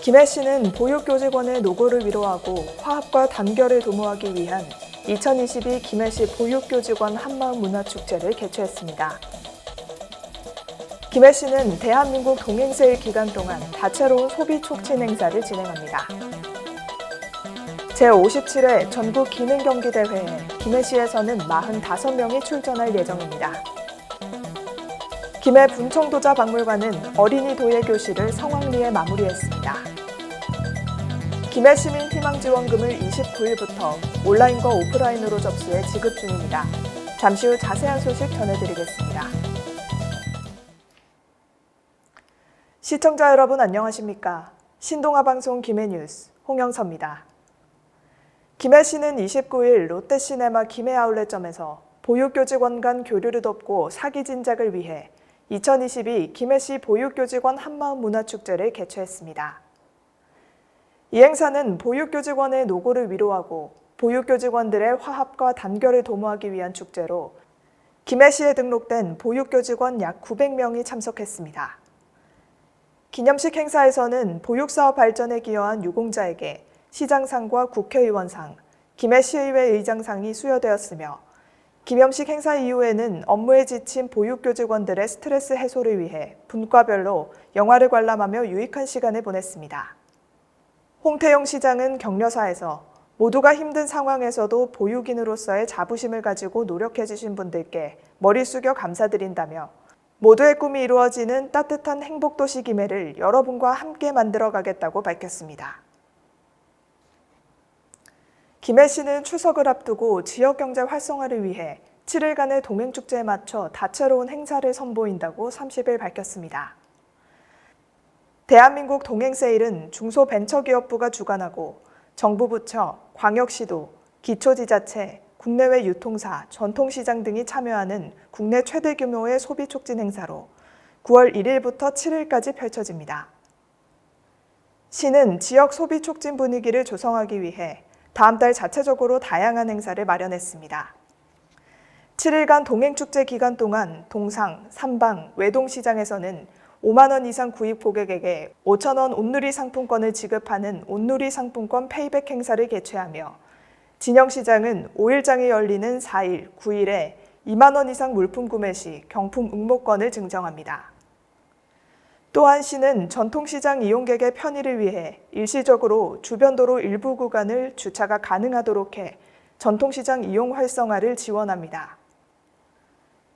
김해시는 보육교직원의 노고를 위로하고 화합과 단결을 도모하기 위한 2022 김해시 보육교직원 한마음 문화축제를 개최했습니다. 김해시는 대한민국 동행세일 기간 동안 다채로운 소비 촉진 행사를 진행합니다. 제57회 전국 기능경기대회에 김해시에서는 45명이 출전할 예정입니다. 김해 분청도자 박물관은 어린이 도예교실을 성황리에 마무리했습니다. 김해 시민 희망지원금을 29일부터 온라인과 오프라인으로 접수해 지급 중입니다. 잠시 후 자세한 소식 전해드리겠습니다. 시청자 여러분 안녕하십니까? 신동아방송 김해뉴스 홍영서입니다. 김해시는 29일 롯데시네마 김해아울렛점에서 보육교직원 간 교류를 돕고 사기 진작을 위해 2022 김해시 보육교직원 한마음 문화축제를 개최했습니다. 이 행사는 보육교직원의 노고를 위로하고 보육교직원들의 화합과 단결을 도모하기 위한 축제로 김해시에 등록된 보육교직원 약 900명이 참석했습니다. 기념식 행사에서는 보육사업 발전에 기여한 유공자에게 시장상과 국회의원상, 김해시의회 의장상이 수여되었으며 기념식 행사 이후에는 업무에 지친 보육교직원들의 스트레스 해소를 위해 분과별로 영화를 관람하며 유익한 시간을 보냈습니다. 홍태영 시장은 격려사에서 모두가 힘든 상황에서도 보육인으로서의 자부심을 가지고 노력해 주신 분들께 머리 숙여 감사드린다며 모두의 꿈이 이루어지는 따뜻한 행복도시 김해를 여러분과 함께 만들어가겠다고 밝혔습니다. 김해시는 추석을 앞두고 지역경제 활성화를 위해 7일간의 동행축제에 맞춰 다채로운 행사를 선보인다고 30일 밝혔습니다. 대한민국 동행세일은 중소벤처기업부가 주관하고 정부 부처, 광역시도, 기초지자체, 국내외 유통사, 전통시장 등이 참여하는 국내 최대 규모의 소비촉진 행사로 9월 1일부터 7일까지 펼쳐집니다. 시는 지역 소비촉진 분위기를 조성하기 위해 다음 달 자체적으로 다양한 행사를 마련했습니다. 7일간 동행축제 기간 동안 동상, 삼방, 외동시장에서는 5만 원 이상 구입 고객에게 5천 원 온누리 상품권을 지급하는 온누리 상품권 페이백 행사를 개최하며 진영시장은 5일장이 열리는 4일, 9일에 2만 원 이상 물품 구매 시 경품 응모권을 증정합니다. 또한 시는 전통시장 이용객의 편의를 위해 일시적으로 주변 도로 일부 구간을 주차가 가능하도록 해 전통시장 이용 활성화를 지원합니다.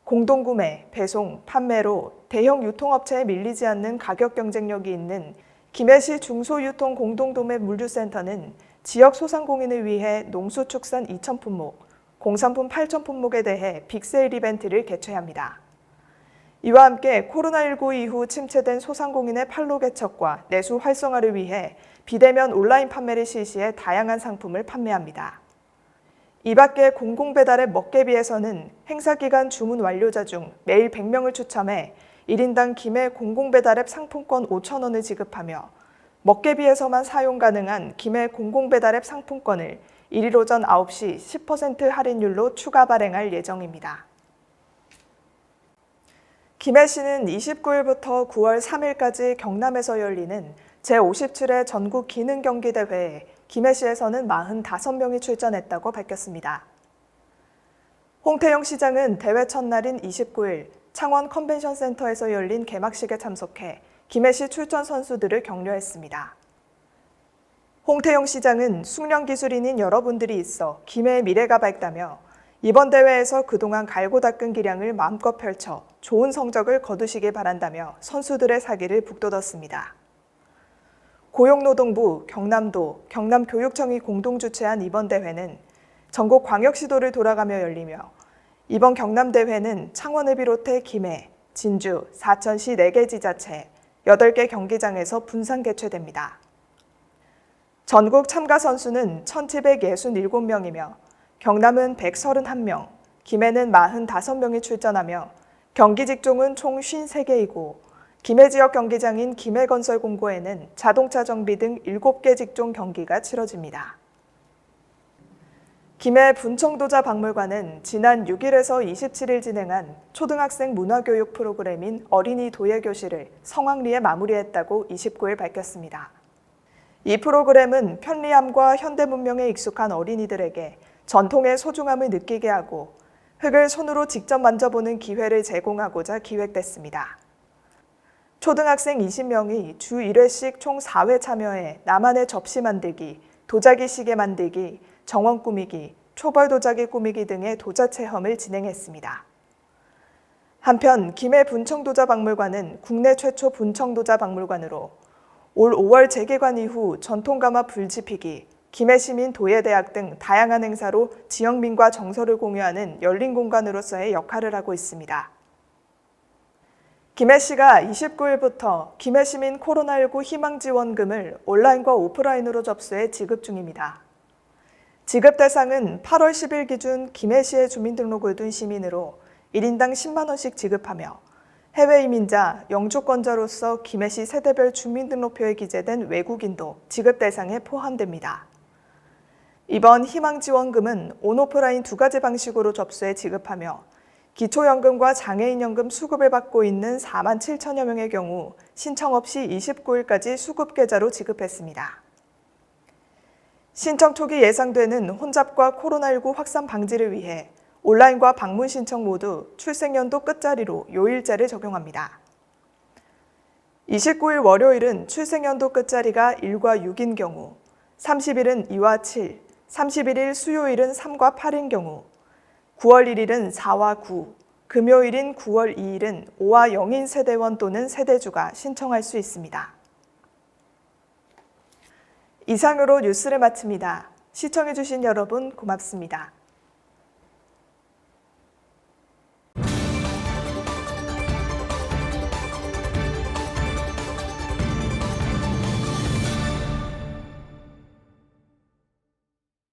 공동구매, 배송, 판매로 대형 유통업체에 밀리지 않는 가격 경쟁력이 있는 김해시 중소유통 공동도매 물류센터는 지역 소상공인을 위해 농수축산 2,000품목, 공산품 8,000품목에 대해 빅세일 이벤트를 개최합니다. 이와 함께 코로나19 이후 침체된 소상공인의 판로 개척과 내수 활성화를 위해 비대면 온라인 판매를 실시해 다양한 상품을 판매합니다. 이 밖에 공공배달앱 먹개비에서는 행사 기간 주문 완료자 중 매일 100명을 추첨해 1인당 김해 공공배달앱 상품권 5천 원을 지급하며 먹개비에서만 사용 가능한 김해 공공배달앱 상품권을 1일 오전 9시 10% 할인율로 추가 발행할 예정입니다. 김해시는 29일부터 9월 3일까지 경남에서 열리는 제57회 전국 기능경기대회에 김해시에서는 45명이 출전했다고 밝혔습니다. 홍태영 시장은 대회 첫날인 29일 창원 컨벤션센터에서 열린 개막식에 참석해 김해시 출전 선수들을 격려했습니다. 홍태영 시장은 숙련기술인인 여러분들이 있어 김해의 미래가 밝다며 이번 대회에서 그동안 갈고 닦은 기량을 마음껏 펼쳐 좋은 성적을 거두시길 바란다며 선수들의 사기를 북돋았습니다. 고용노동부, 경남도, 경남교육청이 공동 주최한 이번 대회는 전국 광역시도를 돌아가며 열리며 이번 경남대회는 창원을 비롯해 김해, 진주, 사천시 4개 지자체, 8개 경기장에서 분산 개최됩니다. 전국 참가 선수는 1,767명이며 경남은 131명, 김해는 45명이 출전하며 경기 직종은 총 53개이고 김해 지역 경기장인 김해건설공고에는 자동차 정비 등 7개 직종 경기가 치러집니다. 김해 분청도자 박물관은 지난 6일에서 27일 진행한 초등학생 문화교육 프로그램인 어린이 도예교실을 성황리에 마무리했다고 29일 밝혔습니다. 이 프로그램은 편리함과 현대 문명에 익숙한 어린이들에게 전통의 소중함을 느끼게 하고 흙을 손으로 직접 만져보는 기회를 제공하고자 기획됐습니다. 초등학생 20명이 주 1회씩 총 4회 참여해 나만의 접시 만들기, 도자기 시계 만들기, 정원 꾸미기, 초벌 도자기 꾸미기 등의 도자 체험을 진행했습니다. 한편 김해 분청도자박물관은 국내 최초 분청도자박물관으로 올 5월 재개관 이후 전통가마 불지피기, 김해시민 도예대학 등 다양한 행사로 지역민과 정서를 공유하는 열린 공간으로서의 역할을 하고 있습니다. 김해시가 29일부터 김해시민 코로나19 희망지원금을 온라인과 오프라인으로 접수해 지급 중입니다. 지급 대상은 8월 10일 기준 김해시에 주민등록을 둔 시민으로 1인당 10만 원씩 지급하며 해외 이민자, 영주권자로서 김해시 세대별 주민등록표에 기재된 외국인도 지급 대상에 포함됩니다. 이번 희망지원금은 온오프라인 두 가지 방식으로 접수해 지급하며 기초연금과 장애인연금 수급을 받고 있는 4만 7천여 명의 경우 신청 없이 29일까지 수급 계좌로 지급했습니다. 신청 초기 예상되는 혼잡과 코로나19 확산 방지를 위해 온라인과 방문 신청 모두 출생연도 끝자리로 요일제를 적용합니다. 29일 월요일은 출생연도 끝자리가 1과 6인 경우, 30일은 2와 7, 31일 수요일은 3과 8인 경우, 9월 1일은 4와 9, 금요일인 9월 2일은 5와 0인 세대원 또는 세대주가 신청할 수 있습니다. 이상으로 뉴스를 마칩니다. 시청해주신 여러분 고맙습니다.